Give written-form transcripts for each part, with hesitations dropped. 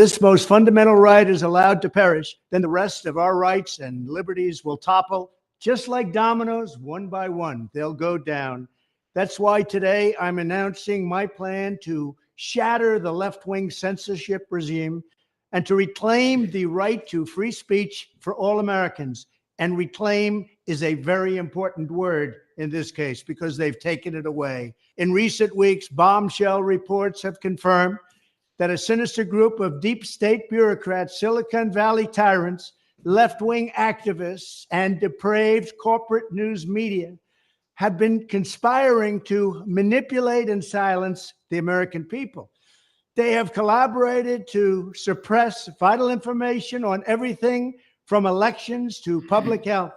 this most fundamental right is allowed to perish, then the rest of our rights and liberties will topple, just like dominoes, one by one. They'll go down. That's why today I'm announcing my plan to shatter the left-wing censorship regime and to reclaim the right to free speech for all Americans. And reclaim is a very important word in this case because they've taken it away. In recent weeks, bombshell reports have confirmed that a sinister group of deep state bureaucrats, Silicon Valley tyrants, left-wing activists, and depraved corporate news media have been conspiring to manipulate and silence the American people. They have collaborated to suppress vital information on everything from elections to public health.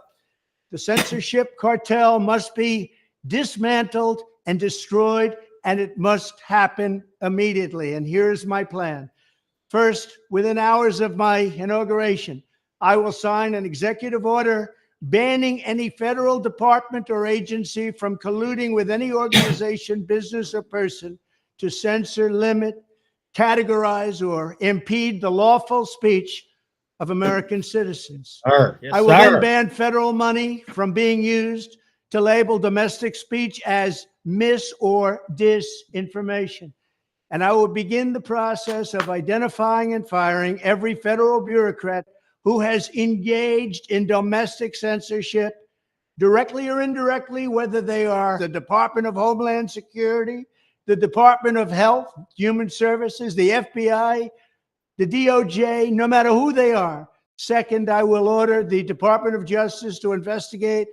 The censorship cartel must be dismantled and destroyed, and it must happen immediately. And here's my plan. First, within hours of my inauguration, I will sign an executive order banning any federal department or agency from colluding with any organization, business, or person to censor, limit, categorize, or impede the lawful speech of American citizens. Yes, I will then ban federal money from being used to label domestic speech as mis or disinformation. And I will begin the process of identifying and firing every federal bureaucrat who has engaged in domestic censorship, directly or indirectly, whether they are the Department of Homeland Security, the Department of Health, Human Services, the FBI, the DOJ, no matter who they are. Second, I will order the Department of Justice to investigate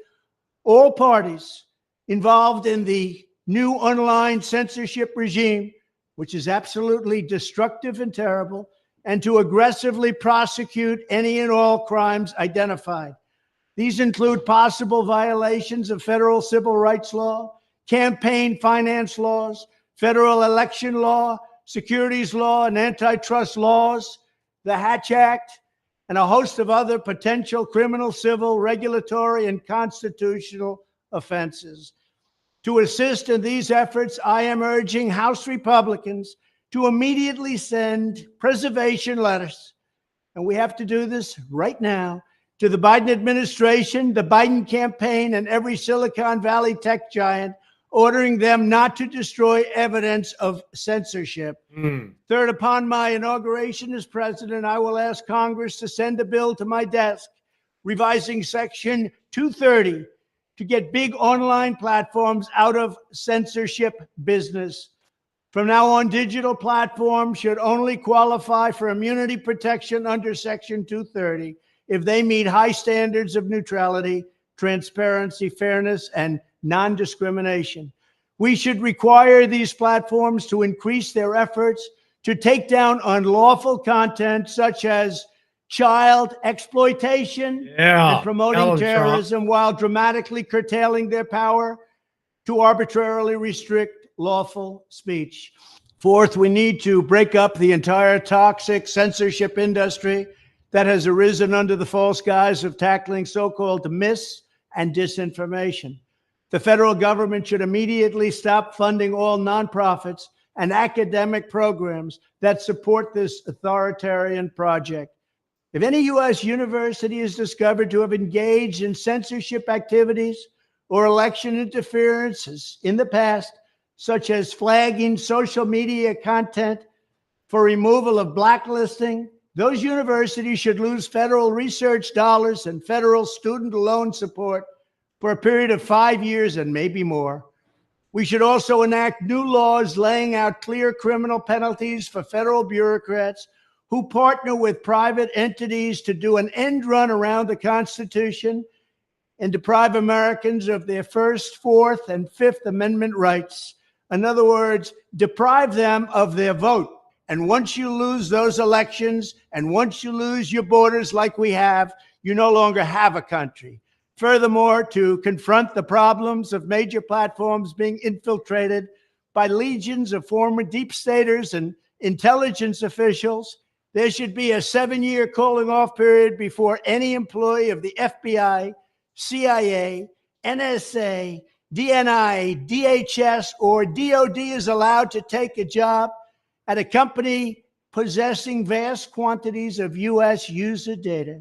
all parties involved in the new online censorship regime, which is absolutely destructive and terrible, and to aggressively prosecute any and all crimes identified. These include possible violations of federal civil rights law, campaign finance laws, federal election law, securities law, and antitrust laws, the Hatch Act, and a host of other potential criminal, civil, regulatory, and constitutional offenses. To assist in these efforts, I am urging House Republicans to immediately send preservation letters, and we have to do this right now, to the Biden administration, the Biden campaign, and every Silicon Valley tech giant, ordering them not to destroy evidence of censorship. Third, upon my inauguration as president, I will ask Congress to send a bill to my desk revising Section 230 to get big online platforms out of censorship business. From now on, digital platforms should only qualify for immunity protection under Section 230 if they meet high standards of neutrality, transparency, fairness, and non-discrimination. We should require these platforms to increase their efforts to take down unlawful content such as child exploitation and promoting terrorism, while dramatically curtailing their power to arbitrarily restrict lawful speech. Fourth, we need to break up the entire toxic censorship industry that has arisen under the false guise of tackling so-called mis- and disinformation. The federal government should immediately stop funding all nonprofits and academic programs that support this authoritarian project. If any U.S. university is discovered to have engaged in censorship activities or election interferences in the past, such as flagging social media content for removal of blacklisting, those universities should lose federal research dollars and federal student loan support for a period of 5 years and maybe more. We should also enact new laws laying out clear criminal penalties for federal bureaucrats who partner with private entities to do an end run around the Constitution and deprive Americans of their First, Fourth, and Fifth Amendment rights. In other words, deprive them of their vote. And once you lose those elections, and once you lose your borders like we have, you no longer have a country. Furthermore, to confront the problems of major platforms being infiltrated by legions of former deep staters and intelligence officials, there should be a 7-year cooling off period before any employee of the FBI, CIA, NSA, DNI, DHS, or DOD is allowed to take a job at a company possessing vast quantities of U.S. user data.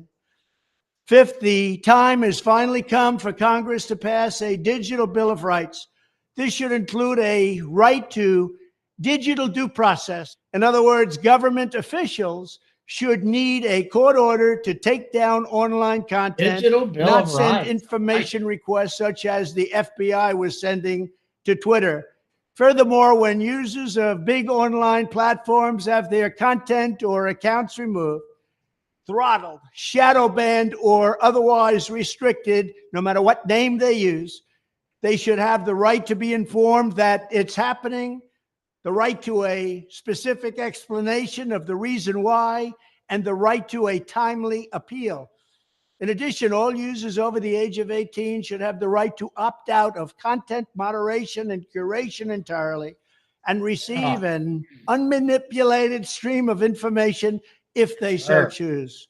Fifth, the time has finally come for Congress to pass a digital Bill of Rights. This should include a right to digital due process. In other words, government officials should need a court order to take down online content, not send information requests such as the FBI was sending to Twitter. Furthermore, when users of big online platforms have their content or accounts removed, throttled, shadow banned, or otherwise restricted, no matter what name they use, they should have the right to be informed that it's happening, the right to a specific explanation of the reason why, and the right to a timely appeal. In addition, all users over the age of 18 should have the right to opt out of content moderation and curation entirely and receive an unmanipulated stream of information if they so choose.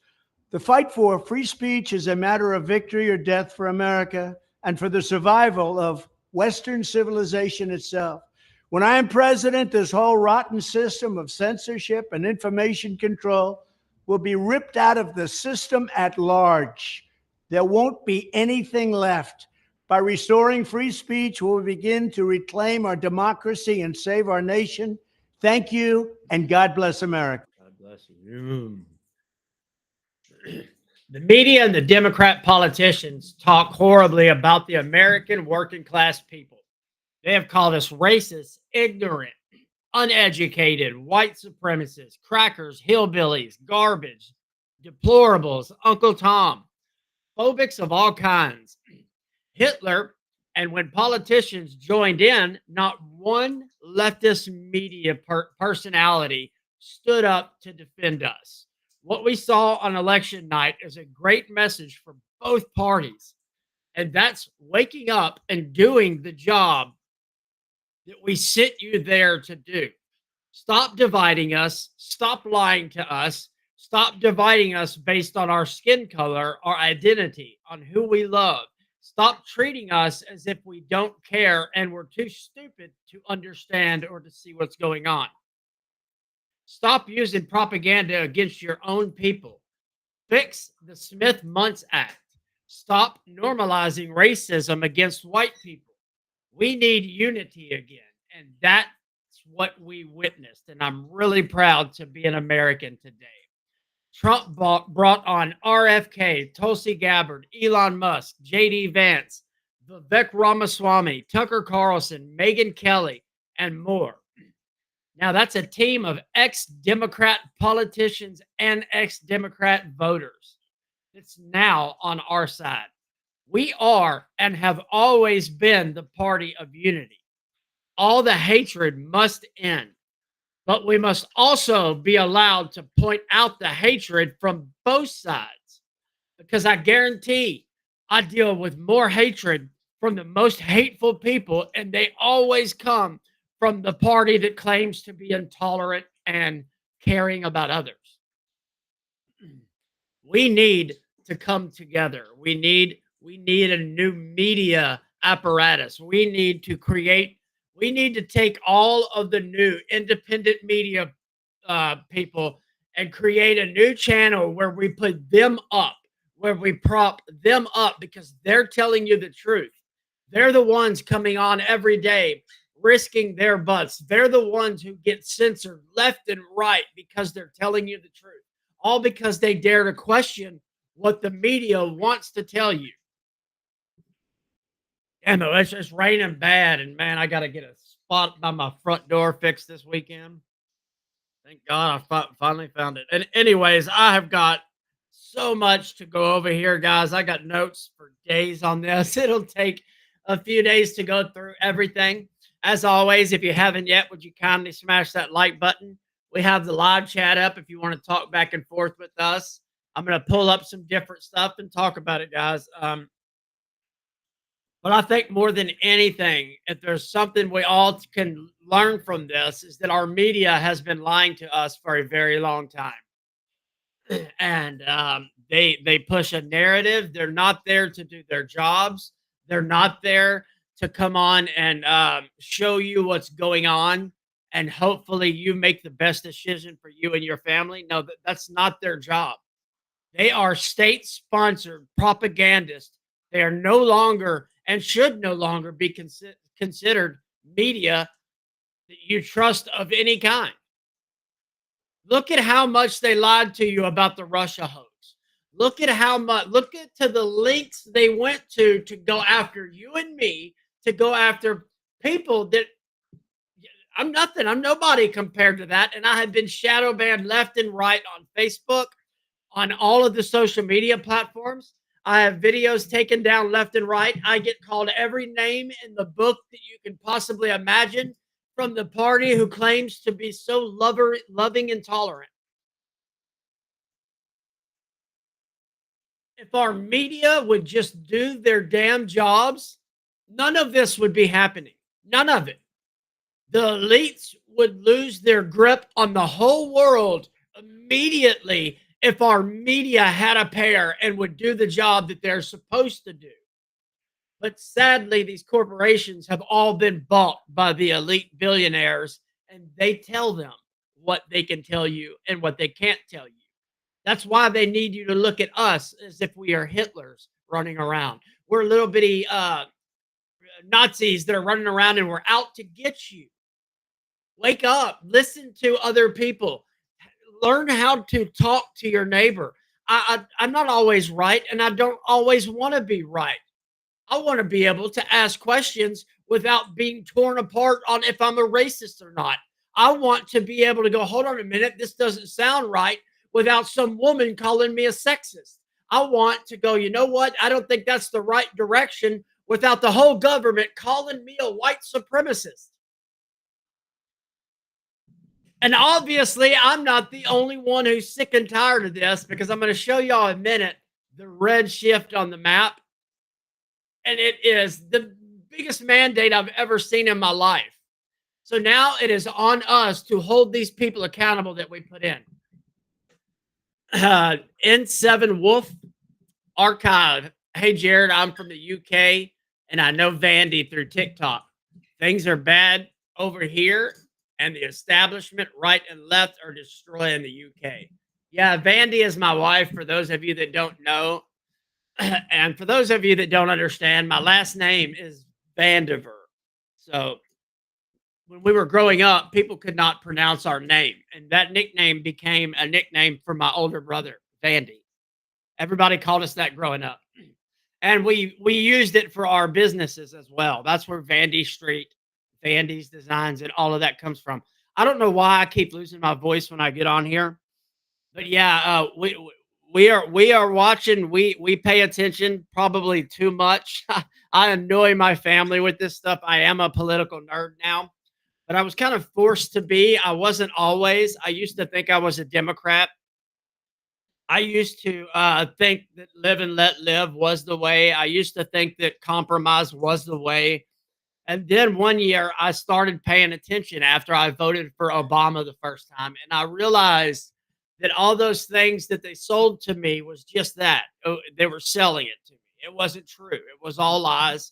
The fight for free speech is a matter of victory or death for America and for the survival of Western civilization itself. When I am president, this whole rotten system of censorship and information control will be ripped out of the system at large. There won't be anything left. By restoring free speech, we'll begin to reclaim our democracy and save our nation. Thank you, and God bless America. God bless you. The media and the Democrat politicians talk horribly about the American working class people. They have called us racist, ignorant, uneducated, white supremacists, crackers, hillbillies, garbage, deplorables, Uncle Tom, phobics of all kinds. Hitler, and when politicians joined in, not one leftist media personality stood up to defend us. What we saw on election night is a great message for both parties, and that's waking up and doing the job that we sent you there to do. Stop dividing us. Stop lying to us. Stop dividing us based on our skin color, our identity, on who we love. Stop treating us as if we don't care and we're too stupid to understand or to see what's going on. Stop using propaganda against your own people. Fix the Smith-Muntz Act. Stop normalizing racism against white people. We need unity again, and that's what we witnessed, and I'm really proud to be an American today. Trump brought on RFK, Tulsi Gabbard, Elon Musk, J.D. Vance, Vivek Ramaswamy, Tucker Carlson, Megyn Kelly, and more. Now, that's a team of ex-Democrat politicians and ex-Democrat voters. It's now on our side. We are and have always been the party of unity. All the hatred must end, but we must also be allowed to point out the hatred from both sides, because I guarantee I deal with more hatred from the most hateful people, and they always come from the party that claims to be intolerant and caring about others. We need to come together. We need a new media apparatus. We need to take all of the new independent media people and create a new channel where we put them up, where we prop them up, because they're telling you the truth. They're the ones coming on every day, risking their butts. They're the ones who get censored left and right because they're telling you the truth. All because they dare to question what the media wants to tell you. And it's just raining bad, and man, I got to get a spot by my front door fixed this weekend. Thank God I finally found it. And anyways, I have got so much to go over here, guys. I got notes for days on this. It'll take a few days to go through everything. As always, if you haven't yet, would you kindly smash that like button? We have the live chat up if you want to talk back and forth with us. I'm going to pull up some different stuff and talk about it, guys. But I think more than anything, if there's something we all can learn from this, is that our media has been lying to us for a very long time. And they push a narrative. They're not there to do their jobs. They're not there to come on and show you what's going on and hopefully you make the best decision for you and your family. No, that's not their job. They are state sponsored propagandists. They are no longer and should no longer be considered media that you trust of any kind. Look at how much they lied to you about the Russia hoax. Look at how much, look at to the lengths they went to go after you and me, to go after people that I'm nothing. I'm nobody compared to that. And I have been shadow banned left and right on Facebook, on all of the social media platforms. I have videos taken down left and right. I get called every name in the book that you can possibly imagine from the party who claims to be so loving and tolerant. If our media would just do their damn jobs, none of this would be happening. None of it. The elites would lose their grip on the whole world immediately if our media had a pair and would do the job that they're supposed to do. But sadly, these corporations have all been bought by the elite billionaires, and they tell them what they can tell you and what they can't tell you. That's why they need you to look at us as if we are Hitlers running around. We're little bitty Nazis that are running around and we're out to get you. Wake up, listen to other people, learn how to talk to your neighbor. I'm not always right, and I don't always want to be right. I want to be able to ask questions without being torn apart on if I'm a racist or not. I want to be able to go, hold on a minute, this doesn't sound right, without some woman calling me a sexist. I want to go, you know what? I don't think that's the right direction, without the whole government calling me a white supremacist. And obviously, I'm not the only one who's sick and tired of this, because I'm going to show y'all in a minute the red shift on the map. And it is the biggest mandate I've ever seen in my life. So now it is on us to hold these people accountable that we put in. N7 Wolf Archive. Hey, Jared, I'm from the UK, and I know Vandy through TikTok. Things are bad over here, and the establishment, right and left, are destroying the UK. Yeah, Vandy is my wife, for those of you that don't know. And for those of you that don't understand, my last name is Vandiver. So when we were growing up, people could not pronounce our name. And that nickname became a nickname for my older brother, Vandy. Everybody called us that growing up. And we used it for our businesses as well. That's where Vandy Street, Vandy's Designs, and all of that comes from. I don't know why I keep losing my voice when I get on here. But yeah, we are watching. We pay attention probably too much. I annoy my family with this stuff. I am a political nerd now, but I was kind of forced to be. I wasn't always. I used to think I was a Democrat. I used to think that live and let live was the way. I used to think that compromise was the way. And then one year I started paying attention after I voted for Obama the first time. And I realized that all those things that they sold to me was just that. They were selling it to me. It wasn't true. It was all lies.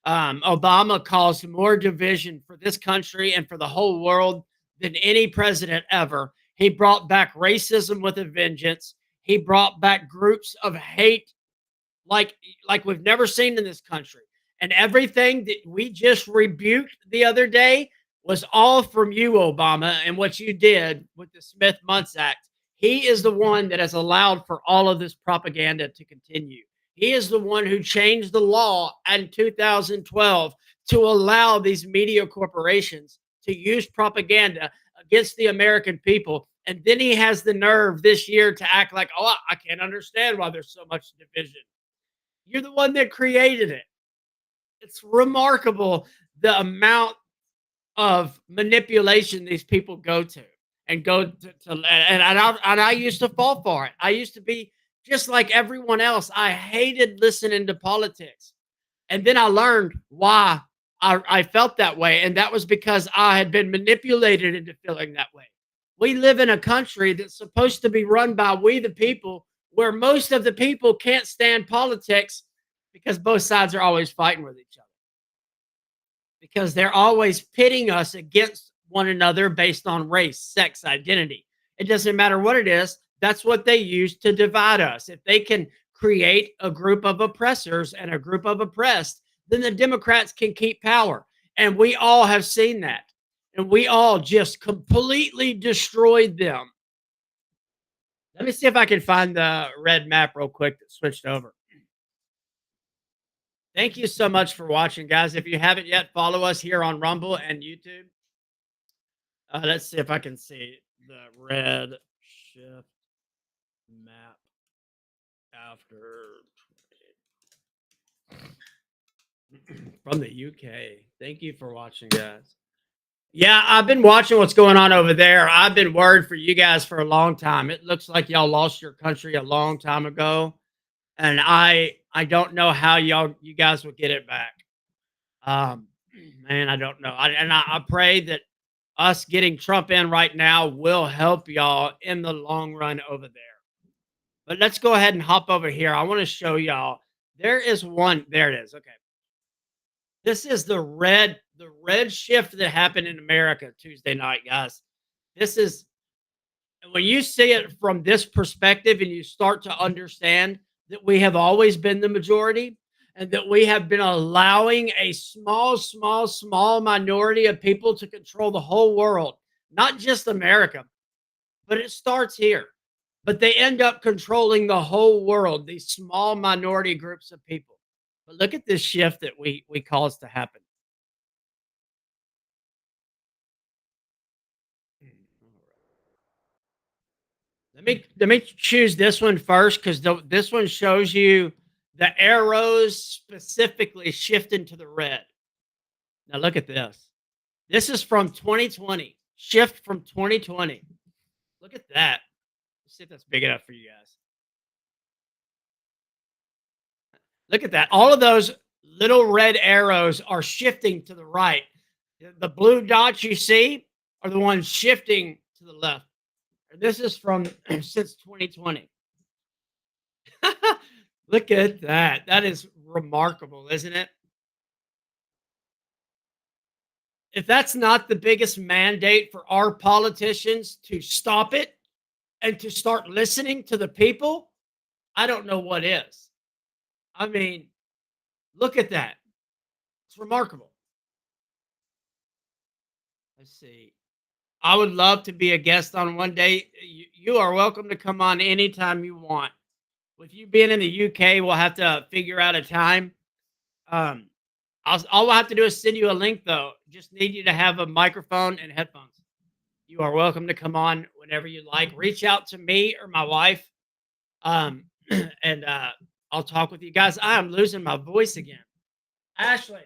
Obama caused more division for this country and for the whole world than any president ever. He brought back racism with a vengeance. He brought back groups of hate like we've never seen in this country. And everything that we just rebuked the other day was all from you, Obama, and what you did with the Smith-Muntz Act. He is the one that has allowed for all of this propaganda to continue. He is the one who changed the law in 2012 to allow these media corporations to use propaganda against the American people. And then he has the nerve this year to act like, oh, I can't understand why there's so much division. You're the one that created it. It's remarkable the amount of manipulation these people go to and I used to fall for it. I used to be just like everyone else. I hated listening to politics. And then I learned why I felt that way. And that was because I had been manipulated into feeling that way. We live in a country that's supposed to be run by we the people, where most of the people can't stand politics because both sides are always fighting with each other. Because they're always pitting us against one another based on race, sex, identity. It doesn't matter what it is. That's what they use to divide us. If they can create a group of oppressors and a group of oppressed, then the Democrats can keep power. And we all have seen that. And we all just completely destroyed them. Let me see if I can find the red map real quick that switched over. Thank you so much for watching, guys. If you haven't yet, follow us here on Rumble and YouTube. Let's see if I can see the red shift map after from the UK. Thank you for watching, guys. Yeah, I've been watching what's going on over there. I've been worried for you guys for a long time. It looks like y'all lost your country a long time ago, and I don't know how you guys will get it back. Man, I don't know. I pray that us getting Trump in right now will help y'all in the long run over there. But let's go ahead and hop over here. I want to show y'all. There is one. There it is. Okay. This is the red shift that happened in America Tuesday night, guys. This is when you see it from this perspective and you start to understand that we have always been the majority and that we have been allowing a small minority of people to control the whole world, not just America, but it starts here. But they end up controlling the whole world, these small minority groups of people. But look at this shift that we caused to happen. Let me choose this one first because this one shows you the arrows specifically shifting to the red. Now look at this. This is from 2020. Shift from 2020. Look at that. Let's see if that's big enough for you guys. Look at that. All of those little red arrows are shifting to the right. The blue dots you see are the ones shifting to the left. This is from since 2020. Look at that. That is remarkable, isn't it? If that's not the biggest mandate for our politicians to stop it and to start listening to the people, I don't know what is. I mean, look at that. It's remarkable. Let's see. I would love to be a guest on one day. You are welcome to come on anytime you want. With you being in the UK, we'll have to figure out a time. All we'll have to do is send you a link, though. Just need you to have a microphone and headphones. You are welcome to come on whenever you like. Reach out to me or my wife, and I'll talk with you guys. I am losing my voice again. Ashley,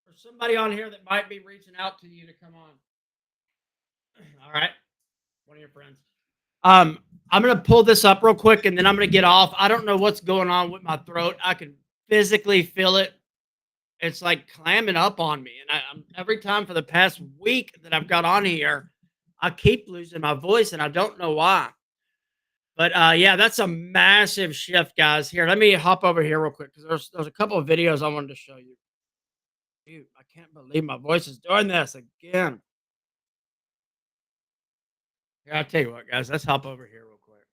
there's somebody on here that might be reaching out to you to come on. All right. One of your friends. I'm going to pull this up real quick and then I'm going to get off. I don't know what's going on with my throat. I can physically feel it. It's like clamming up on me. And I'm every time for the past week that I've got on here, I keep losing my voice and I don't know why. But yeah, that's a massive shift, guys. Here, let me hop over here real quick because there's a couple of videos I wanted to show you. Dude, I can't believe my voice is doing this again. Here, I'll tell you what, guys. Let's hop over here real quick.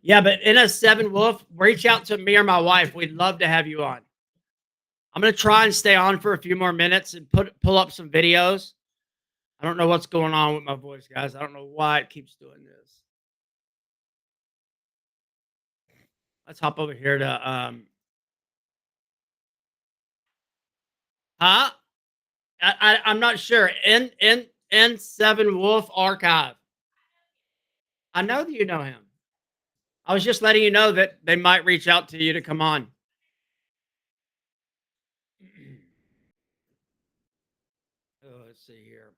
Yeah, but NS7 Wolf, reach out to me or my wife. We'd love to have you on. I'm going to try and stay on for a few more minutes and pull up some videos. I don't know what's going on with my voice, guys. I don't know why it keeps doing this. Let's hop over here to I'm not sure. N7 Wolf Archive. I know that you know him. I was just letting you know that they might reach out to you to come on. Oh, let's see here.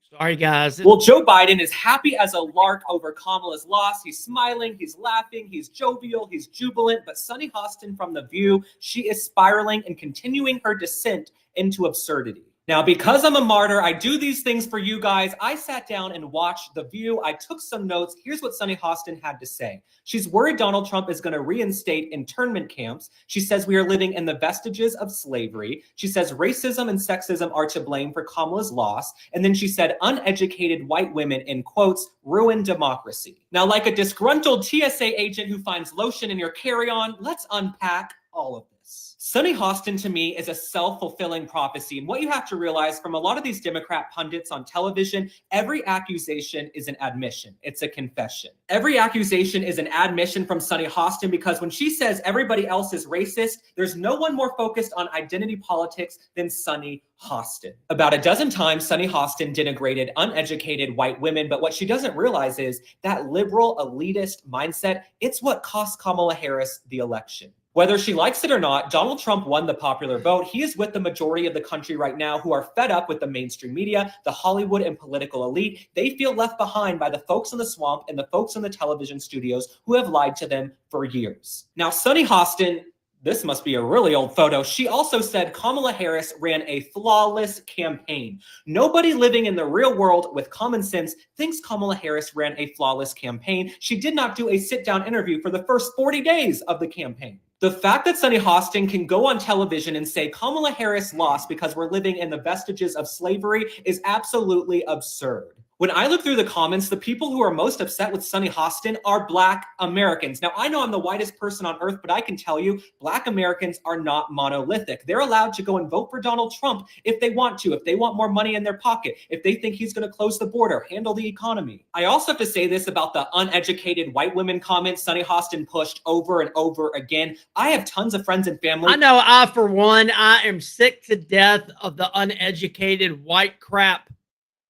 Sorry, guys. Well, Joe Biden is happy as a lark over Kamala's loss. He's smiling, he's laughing, he's jovial, he's jubilant. But Sunny Hostin from The View, she is spiraling and continuing her descent into absurdity. Now, because I'm a martyr, I do these things for you guys. I sat down and watched The View. I took some notes. Here's what Sunny Hostin had to say. She's worried Donald Trump is going to reinstate internment camps. She says we are living in the vestiges of slavery. She says racism and sexism are to blame for Kamala's loss. And then she said uneducated white women, in quotes, ruin democracy. Now, like a disgruntled TSA agent who finds lotion in your carry-on, let's unpack all of this. Sunny Hostin, to me, is a self-fulfilling prophecy. And what you have to realize from a lot of these Democrat pundits on television, every accusation is an admission. It's a confession. Every accusation is an admission from Sunny Hostin, because when she says everybody else is racist, there's no one more focused on identity politics than Sunny Hostin. About a dozen times, Sunny Hostin denigrated uneducated white women, but what she doesn't realize is that liberal elitist mindset, it's what cost Kamala Harris the election. Whether she likes it or not, Donald Trump won the popular vote. He is with the majority of the country right now who are fed up with the mainstream media, the Hollywood and political elite. They feel left behind by the folks in the swamp and the folks in the television studios who have lied to them for years. Now, Sunny Hostin, this must be a really old photo. She also said Kamala Harris ran a flawless campaign. Nobody living in the real world with common sense thinks Kamala Harris ran a flawless campaign. She did not do a sit-down interview for the first 40 days of the campaign. The fact that Sunny Hostin can go on television and say Kamala Harris lost because we're living in the vestiges of slavery is absolutely absurd. When I look through the comments, the people who are most upset with Sunny Hostin are Black Americans. Now, I know I'm the whitest person on earth, but I can tell you, Black Americans are not monolithic. They're allowed to go and vote for Donald Trump if they want to, if they want more money in their pocket, if they think he's going to close the border, handle the economy. I also have to say this about the uneducated white women comments Sunny Hostin pushed over and over again. I have tons of friends and family. I know I, for one, I am sick to death of the uneducated white crap.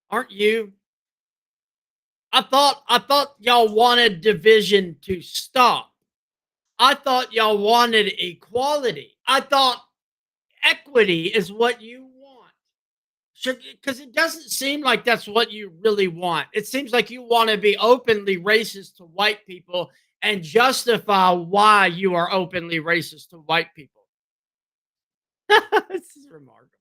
Aren't you? I thought y'all wanted division to stop. I thought y'all wanted equality. I thought equity is what you want. Because it doesn't seem like that's what you really want. It seems like you want to be openly racist to white people and justify why you are openly racist to white people. This is remarkable.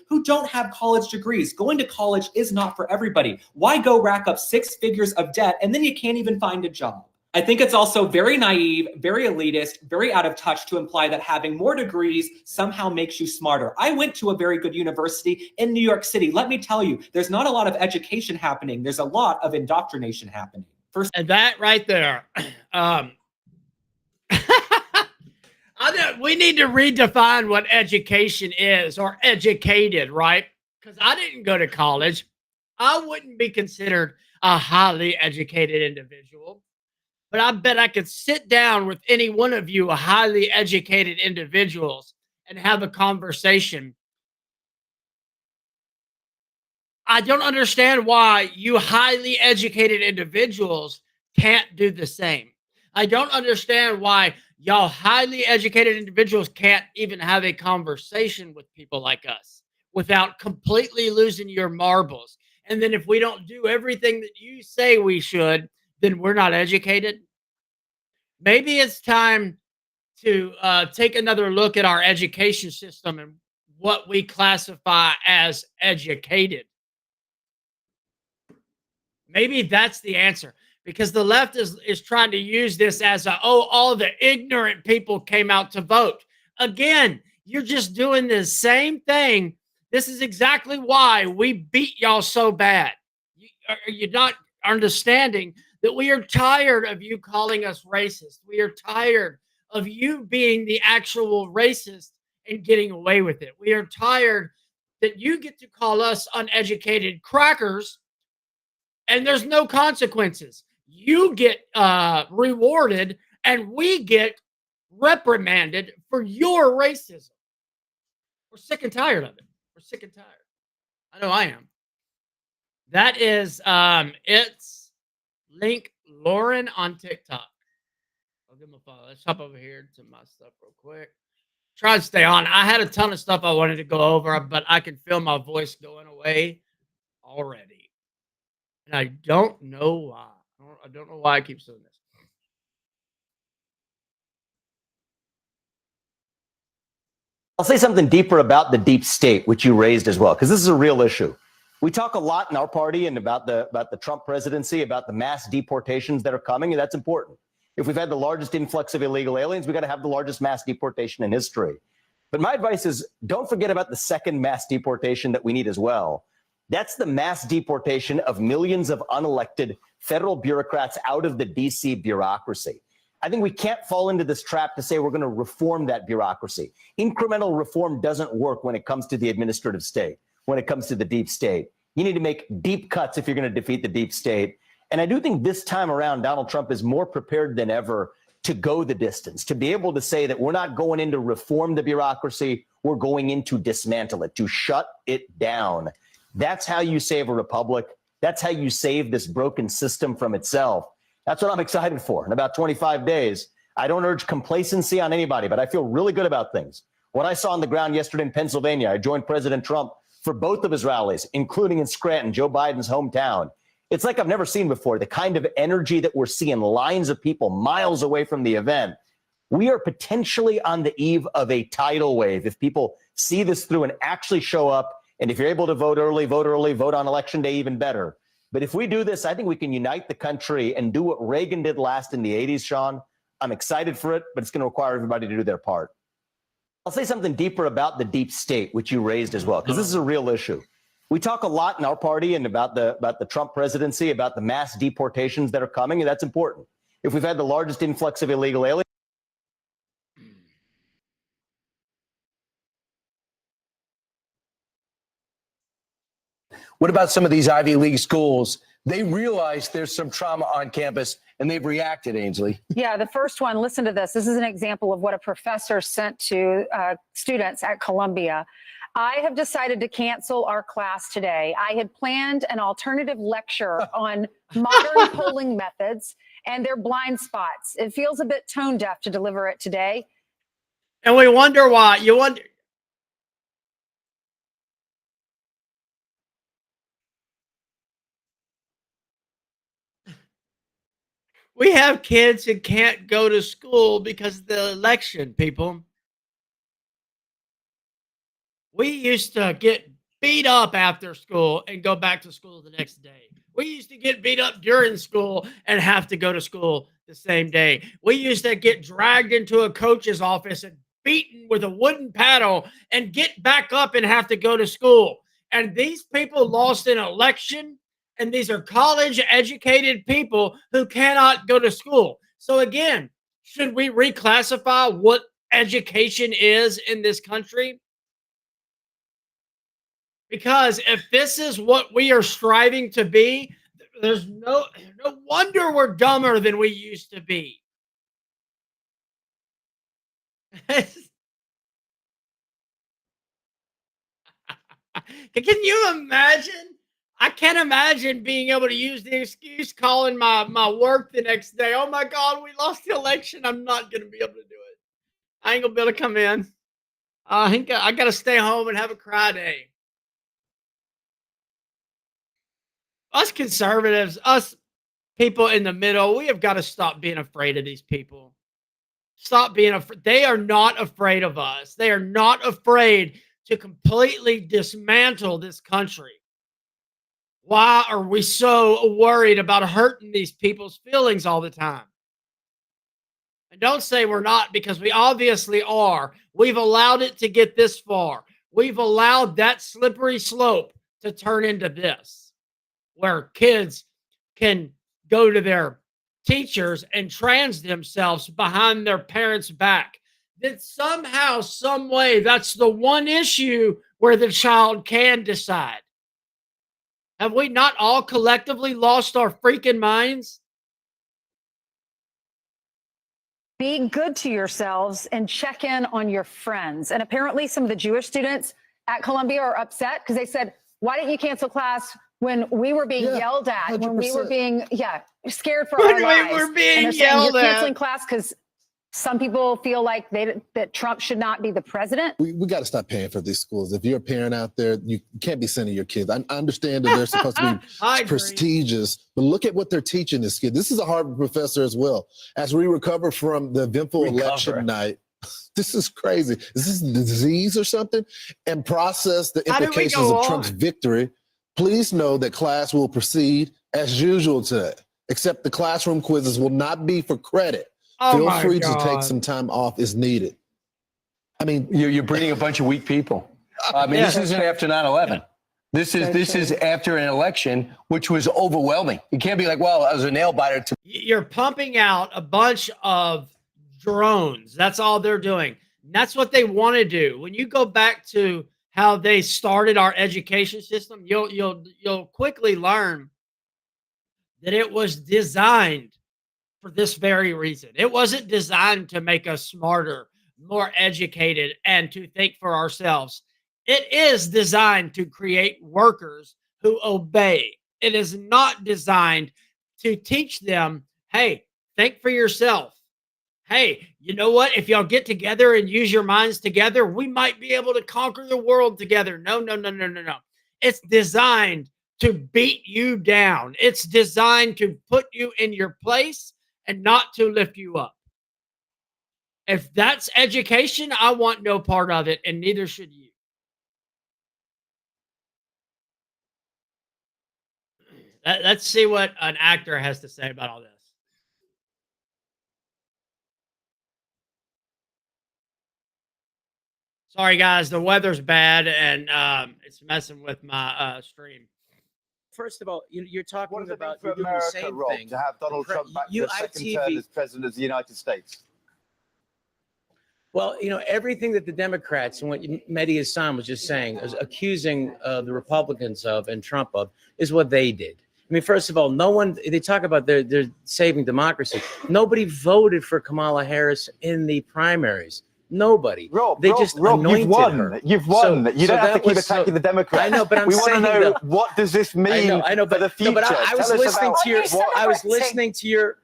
Who don't have college degrees. Going to college is not for everybody. Why go rack up 6 figures of debt and then you can't even find a job? I think it's also very naive, very elitist, very out of touch to imply that having more degrees somehow makes you smarter. I went to a very good university in New York City. Let me tell you, there's not a lot of education happening. There's a lot of indoctrination happening. And that right there, we need to redefine what education is, or educated, right? Because I didn't go to college. I wouldn't be considered a highly educated individual. But I bet I could sit down with any one of you, highly educated individuals, and have a conversation. I don't understand why you highly educated individuals can't do the same. I don't understand why y'all highly educated individuals can't even have a conversation with people like us without completely losing your marbles. And then if we don't do everything that you say we should, then we're not educated. Maybe it's time to take another look at our education system and what we classify as educated. Maybe that's the answer, because the left is trying to use this as all the ignorant people came out to vote. Again, you're just doing the same thing. This is exactly why we beat y'all so bad. You're not understanding that we are tired of you calling us racist. We are tired of you being the actual racist and getting away with it. We are tired that you get to call us uneducated crackers and there's no consequences. You get rewarded and we get reprimanded for your racism. We're sick and tired of it. We're sick and tired. I know I am. That is, it's Link Lauren on TikTok. I'll give him a follow. Let's hop over here to my stuff real quick. Try to stay on. I had a ton of stuff I wanted to go over, but I can feel my voice going away already. And I don't know why. I don't know why I keep doing this. I'll say something deeper about the deep state, which you raised as well, because this is a real issue. We talk a lot in our party and about the Trump presidency, about the mass deportations that are coming, and that's important. If we've had the largest influx of illegal aliens, we got to have the largest mass deportation in history. But my advice is don't forget about the second mass deportation that we need as well. That's the mass deportation of millions of unelected federal bureaucrats out of the DC bureaucracy. I think we can't fall into this trap to say we're going to reform that bureaucracy. Incremental reform doesn't work when it comes to the administrative state, when it comes to the deep state. You need to make deep cuts if you're going to defeat the deep state. And I do think this time around, Donald Trump is more prepared than ever to go the distance, to be able to say that we're not going in to reform the bureaucracy, we're going in to dismantle it, to shut it down. That's how you save a republic. That's how you save this broken system from itself. That's what I'm excited for. In about 25 days, I don't urge complacency on anybody, but I feel really good about things. What I saw on the ground yesterday in Pennsylvania, I joined President Trump for both of his rallies, including in Scranton, Joe Biden's hometown. It's like I've never seen before, the kind of energy that we're seeing, lines of people miles away from the event. We are potentially on the eve of a tidal wave if people see this through and actually show up. And if you're able to vote early, vote on election day, even better. But if we do this, I think we can unite the country and do what Reagan did last in the 80s, Sean. I'm excited for it, but it's going to require everybody to do their part. I'll say something deeper about the deep state, which you raised as well, because this is a real issue. We talk a lot in our party and about the Trump presidency, about the mass deportations that are coming, and that's important. If we've had the largest influx of illegal aliens. What about some of these Ivy League schools? They realize there's some trauma on campus and they've reacted, Ainsley. Yeah, the first one, listen to this. This is an example of what a professor sent to students at Columbia. I have decided to cancel our class today. I had planned an alternative lecture on modern polling methods and their blind spots. It feels a bit tone deaf to deliver it today. And we wonder why. You wonder. We have kids who can't go to school because of the election, people. We used to get beat up after school and go back to school the next day. We used to get beat up during school and have to go to school the same day. We used to get dragged into a coach's office and beaten with a wooden paddle and get back up and have to go to school. And these people lost an election. And these are college-educated people who cannot go to school. So again, should we reclassify what education is in this country? Because if this is what we are striving to be, there's no wonder we're dumber than we used to be. Can you imagine? I can't imagine being able to use the excuse calling my work the next day. Oh my God, we lost the election. I'm not going to be able to do it. I ain't going to be able to come in. I got to stay home and have a cry day. Us conservatives, us people in the middle, we have got to stop being afraid of these people. Stop being afraid. They are not afraid of us. They are not afraid to completely dismantle this country. Why are we so worried about hurting these people's feelings all the time? And don't say we're not, because we obviously are. We've allowed it to get this far. We've allowed that slippery slope to turn into this, where kids can go to their teachers and trans themselves behind their parents' back. That somehow, some way, that's the one issue where the child can decide. Have we not all collectively lost our freaking minds? Be good to yourselves and check in on your friends. And apparently some of the Jewish students at Columbia are upset because they said, why didn't you cancel class when we were being yelled at, 100%. When we were being scared for our lives? We were being and yelled you're at. Canceling class because some people feel like that Trump should not be the president. We got to stop paying for these schools. If you're a parent out there, you can't be sending your kids. I understand that they're supposed to be prestigious, but look at what they're teaching this kid. This is a Harvard professor as well. As we recover from the eventful election night, This is crazy. Is this a disease or something? And process the How did we implications go of Trump's on? victory. Please know that class will proceed as usual today, except the classroom quizzes will not be for credit. Oh Feel my free to take God. some time off as needed. I mean, You're breeding a bunch of weak people. I mean, this isn't after 9/11. This is after an election, which was overwhelming. You can't be like, well, I was a nail biter to. You're pumping out a bunch of drones. That's all they're doing. And that's what they want to do. When you go back to how they started our education system, you'll quickly learn that it was designed for this very reason. It wasn't designed to make us smarter, more educated, and to think for ourselves. It is designed to create workers who obey. It is not designed to teach them, hey, think for yourself. Hey, you know what? If y'all get together and use your minds together, we might be able to conquer the world together. No, no, no, no, no, no. It's designed to beat you down. It's designed to put you in your place and not to lift you up. If that's education, I want no part of it, and neither should you. Let's see what an actor has to say about all this. Sorry, guys, the weather's bad, and it's messing with my stream. First of all, you're talking What does it mean about for you're doing the America, same Rob, thing. to have Donald Trump back you for a second term as president of the United States? Well, everything that the Democrats and what Mehdi Hassan was just saying, is accusing the Republicans of and Trump of, is what they did. I mean, first of all, no one, they talk about they're saving democracy. Nobody voted for Kamala Harris in the primaries. Nobody. Rob, they just Rob, anointed you've won. her. You've won. You don't have to keep was attacking the Democrats. I know, but we want to know that, what does this mean I know, for the future. No, but I was listening to your. I was listening to your.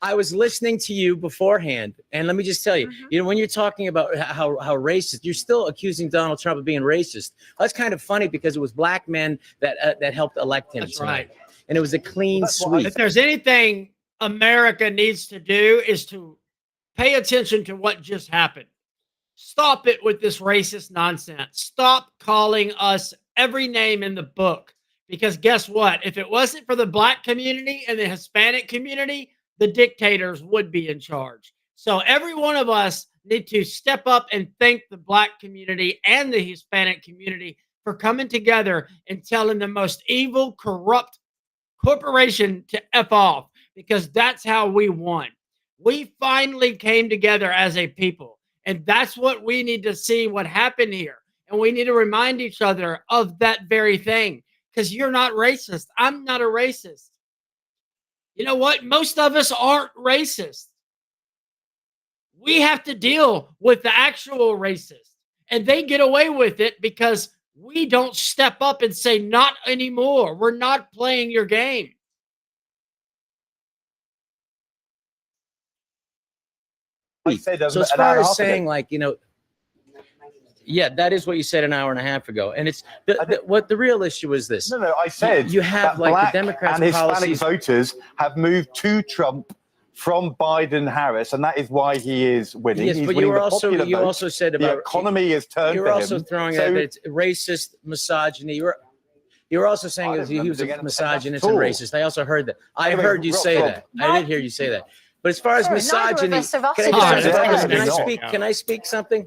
I was listening to you beforehand, and let me just tell you, when you're talking about how racist, you're still accusing Donald Trump of being racist. That's kind of funny because it was black men that helped elect him. That's tonight. right. And it was a clean sweep. If there's anything America needs to do is to pay attention to what just happened. Stop it with this racist nonsense. Stop calling us every name in the book. Because guess what? If it wasn't for the black community and the Hispanic community, the dictators would be in charge. So every one of us need to step up and thank the black community and the Hispanic community for coming together and telling the most evil, corrupt corporation to F off, because that's how we won. We finally came together as a people, and that's what we need to see what happened here. And we need to remind each other of that very thing, because you're not racist. I'm not a racist. You know what? Most of us aren't racist. We have to deal with the actual racist, and they get away with it because we don't step up and say, not anymore. We're not playing your game. So as far as saying, like, yeah, that is what you said an hour and a half ago. And it's what the real issue is this. No, I said you have like black the Democrats' and Hispanic policies. voters have moved to Trump from Biden-Harris, and that is why he is winning. Yes, He's but winning you were the popular vote. also said about the economy is turned. You were for also him. throwing So, out that it's racist, misogyny. You were also saying that he was a misogynist and racist. I also heard that. I heard you say that. I did hear you say that. But as far as misogyny, can I speak something?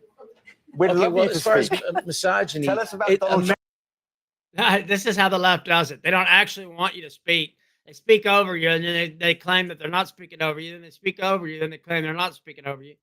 We'd love you to as far as speak. Misogyny, Tell us about Donald Trump. This is how the left does it. They don't actually want you to speak. They speak over you, and then they claim that they're not speaking over you. Then they speak over you, then they claim they're not speaking over you.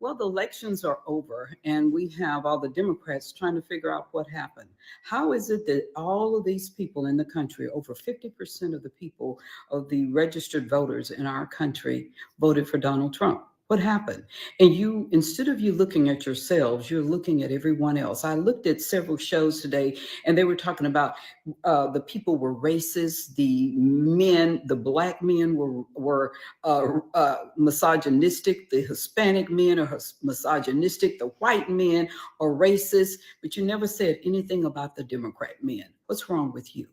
Well, the elections are over, and we have all the Democrats trying to figure out what happened. How is it that all of these people in the country, over 50% of the people of the registered voters in our country, voted for Donald Trump? What happened? And you, instead of you looking at yourselves, you're looking at everyone else. I looked at several shows today, and they were talking about the people were racist. The men, the black men were misogynistic. The Hispanic men are misogynistic. The white men are racist. But you never said anything about the Democrat men. What's wrong with you?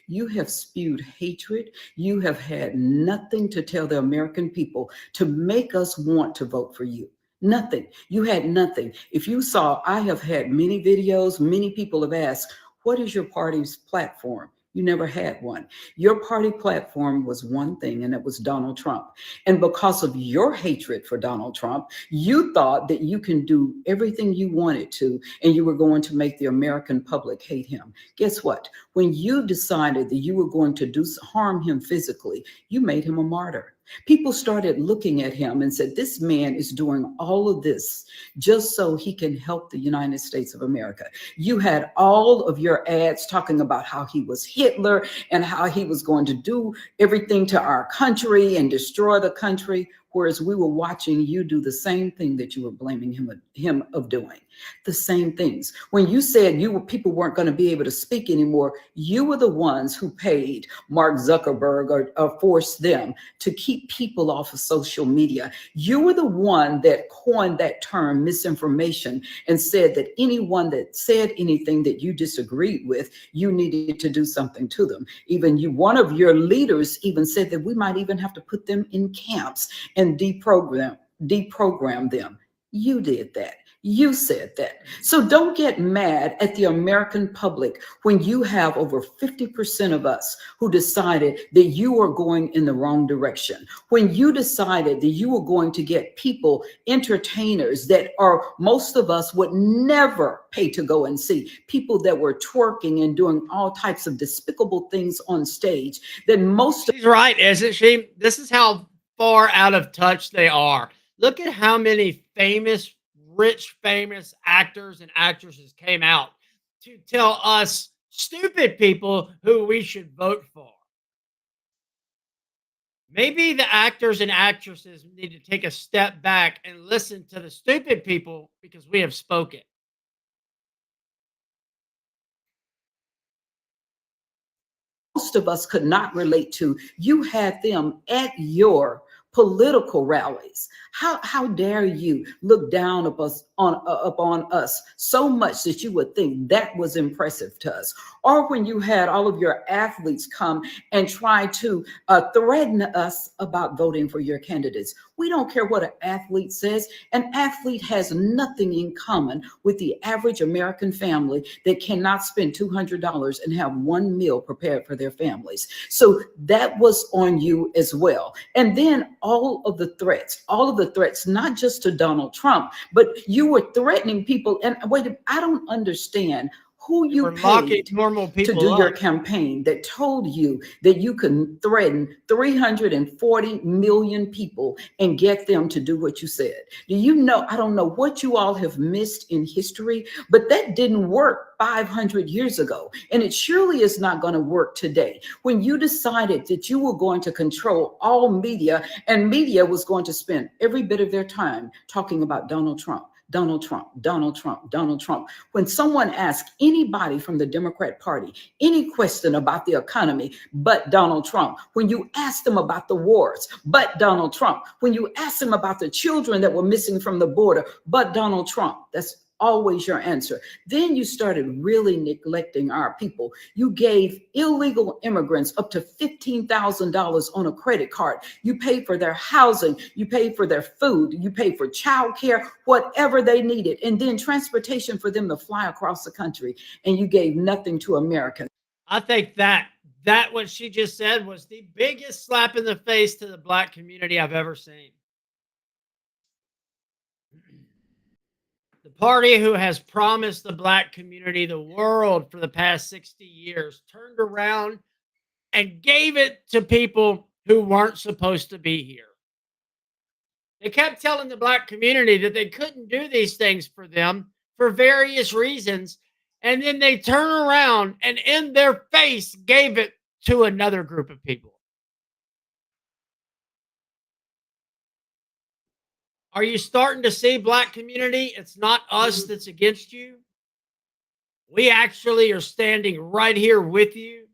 You have spewed hatred. You have had nothing to tell the American people to make us want to vote for you. Nothing. You had nothing. If you saw, I have had many videos, many people have asked, what is your party's platform? You never had one. Your party platform was one thing, and it was Donald Trump. And because of your hatred for Donald Trump, you thought that you can do everything you wanted to, and you were going to make the American public hate him. Guess what? When you decided that you were going to harm him physically, you made him a martyr. People started looking at him and said, this man is doing all of this just so he can help the United States of America. You had all of your ads talking about how he was Hitler and how he was going to do everything to our country and destroy the country, whereas we were watching you do the same thing that you were blaming him of doing. The same things. When you said people weren't going to be able to speak anymore, you were the ones who paid Mark Zuckerberg or forced them to keep people off of social media. You were the one that coined that term misinformation and said that anyone that said anything that you disagreed with, you needed to do something to them. Even one of your leaders even said that we might even have to put them in camps and deprogram them. You did that. You said that. So don't get mad at the American public when you have over 50% of us who decided that you are going in the wrong direction. When you decided that you were going to get people, entertainers that most of us would never pay to go and see, people that were twerking and doing all types of despicable things on stage that most She's right, isn't she? This is how far out of touch they are. Look at how many rich, famous actors and actresses came out to tell us stupid people who we should vote for. Maybe the actors and actresses need to take a step back and listen to the stupid people because we have spoken. most of us could not relate to. You had them at your political rallies. How dare you look down upon us so much that you would think that was impressive to us? Or when you had all of your athletes come and try to threaten us about voting for your candidates. We don't care what an athlete says. An athlete has nothing in common with the average American family that cannot spend $200 and have one meal prepared for their families. So that was on you as well. And then all of the threats, not just to Donald Trump, but you were threatening people. And wait, I don't understand who you paid normal people to do your campaign that told you that you could threaten 340 million people and get them to do what you said. Do you know, I don't know what you all have missed in history, but that didn't work 500 years ago. And it surely is not going to work today. When you decided that you were going to control all media and media was going to spend every bit of their time talking about Donald Trump. Donald Trump, Donald Trump, Donald Trump. When someone asks anybody from the Democrat Party any question about the economy, but Donald Trump, when you ask them about the wars, but Donald Trump, when you ask them about the children that were missing from the border, but Donald Trump, that's always your answer. Then you started really neglecting our people. You gave illegal immigrants up to $15,000 on a credit card. You paid for their housing, you paid for their food, you paid for childcare, whatever they needed, and then transportation for them to fly across the country. And you gave nothing to Americans. I think that what she just said was the biggest slap in the face to the Black community I've ever seen. The party who has promised the Black community the world for the past 60 years turned around and gave it to people who weren't supposed to be here. They kept telling the Black community that they couldn't do these things for them for various reasons. And then they turn around and in their face gave it to another group of people. Are you starting to see, Black community? It's not us that's against you. We actually are standing right here with you.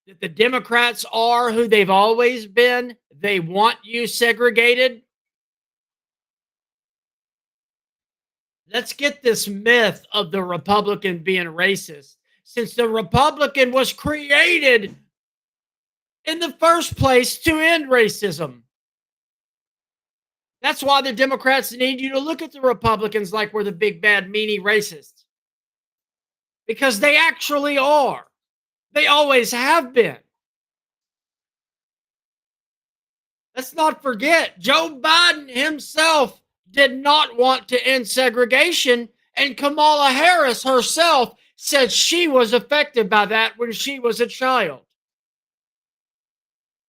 That the Democrats are who they've always been. They want you segregated. Let's get this myth of the Republican being racist, since the Republican was created in the first place to end racism. That's why the Democrats need you to look at the Republicans like we're the big, bad, meanie racists. Because they actually are. They always have been. Let's not forget, Joe Biden himself did not want to end segregation, and Kamala Harris herself said she was affected by that when she was a child.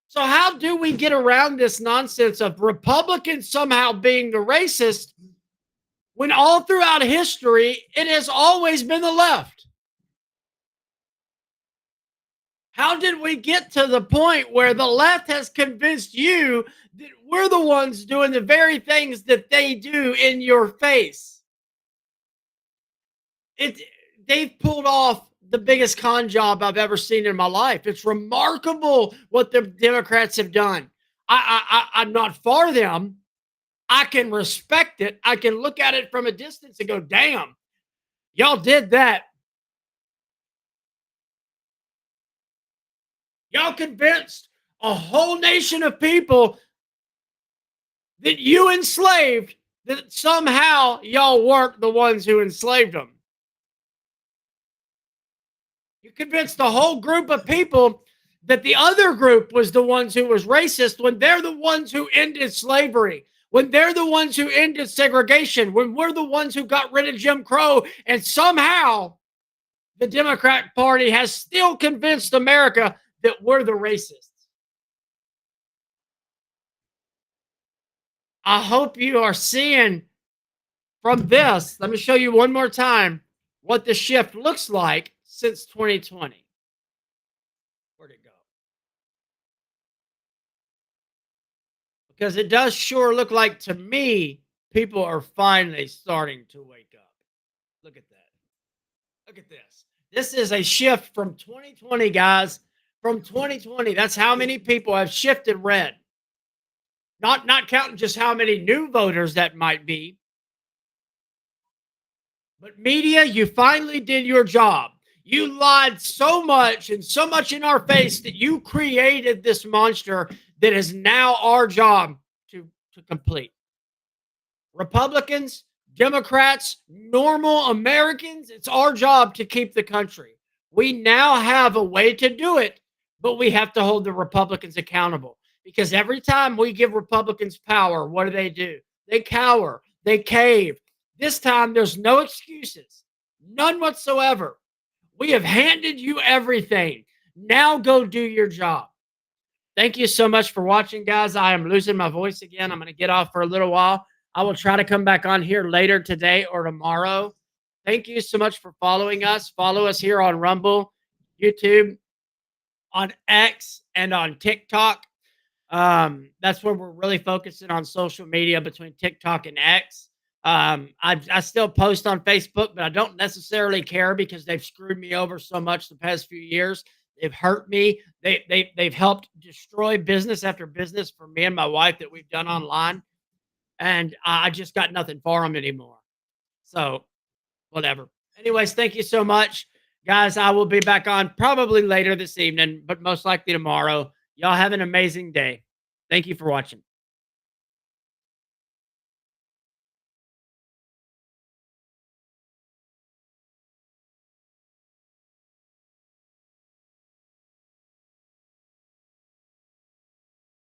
So how do we get around this nonsense of Republicans somehow being the racist when all throughout history it has always been the left? How did we get to the point where the left has convinced you that we're the ones doing the very things that they do in your face? They've pulled off the biggest con job I've ever seen in my life. It's remarkable what the Democrats have done. I'm not for them. I can respect it. I can look at it from a distance and go, damn, y'all did that. Y'all convinced a whole nation of people that you enslaved, that somehow y'all weren't the ones who enslaved them. You convinced a whole group of people that the other group was the ones who was racist when they're the ones who ended slavery, when they're the ones who ended segregation, when we're the ones who got rid of Jim Crow, and somehow the Democrat Party has still convinced America that we're the racists. I hope you are seeing from this. Let me show you one more time what the shift looks like since 2020. Where'd it go? Because it does sure look like to me people are finally starting to wake up. Look at that. Look at this. This is a shift from 2020, guys. From 2020, that's how many people have shifted red. Not counting just how many new voters that might be. But media, you finally did your job. You lied so much and so much in our face that you created this monster that is now our job to complete. Republicans, Democrats, normal Americans, it's our job to keep the country. We now have a way to do it, but we have to hold the Republicans accountable. Because every time we give Republicans power, what do? They cower. They cave. This time, there's no excuses. None whatsoever. We have handed you everything. Now go do your job. Thank you so much for watching, guys. I am losing my voice again. I'm going to get off for a little while. I will try to come back on here later today or tomorrow. Thank you so much for following us. Follow us here on Rumble, YouTube, on X, and on TikTok. That's where we're really focusing on social media between TikTok and X. I still post on Facebook, but I don't necessarily care because they've screwed me over so much the past few years. They've hurt me. They've helped destroy business after business for me and my wife that we've done online. And I just got nothing for them anymore. So whatever. Anyways, thank you so much, guys. I will be back on probably later this evening, but most likely tomorrow. Y'all have an amazing day. Thank you for watching.